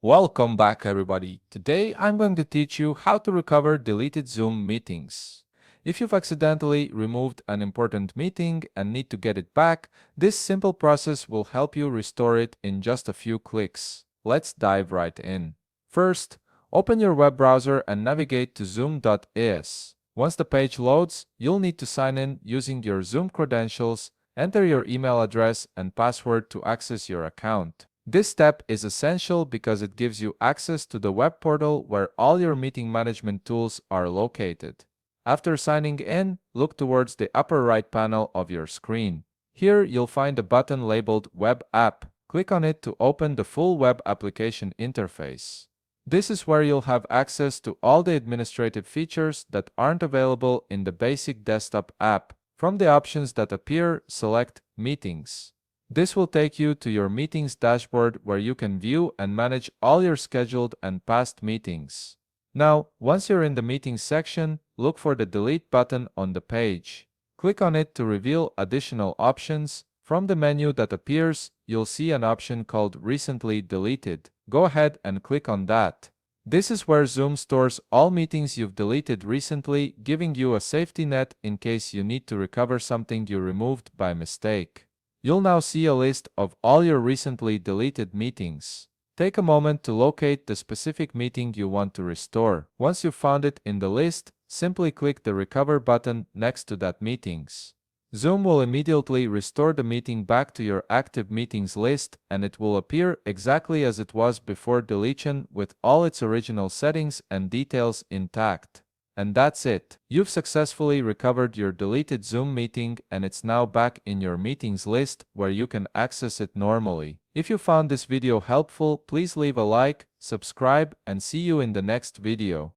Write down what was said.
Welcome back, everybody. Today I'm going to teach you how to recover deleted Zoom meetings. If you've accidentally removed an important meeting and need to get it back, this simple process will help you restore it in just a few clicks. Let's dive right in. First, open your web browser and navigate to zoom.is. Once the page loads, you'll need to sign in using your Zoom credentials. Enter your email address and password to access your account. This step is essential because it gives you access to the web portal where all your meeting management tools are located. After signing in, look towards the upper right panel of your screen. Here you'll find a button labeled Web App. Click on it to open the full web application interface. This is where you'll have access to all the administrative features that aren't available in the basic desktop app. From the options that appear, select Meetings. This will take you to your meetings dashboard where you can view and manage all your scheduled and past meetings. Now, once you're in the meetings section, look for the delete button on the page. Click on it to reveal additional options. From the menu that appears, you'll see an option called Recently Deleted. Go ahead and click on that. This is where Zoom stores all meetings you've deleted recently, giving you a safety net in case you need to recover something you removed by mistake. You'll now see a list of all your recently deleted meetings. Take a moment to locate the specific meeting you want to restore. Once you've found it in the list, simply click the Recover button next to that meetings. Zoom will immediately restore the meeting back to your active meetings list, and it will appear exactly as it was before deletion with all its original settings and details intact. And that's it. You've successfully recovered your deleted Zoom meeting and it's now back in your meetings list where you can access it normally. If you found this video helpful, please leave a like, subscribe, and see you in the next video.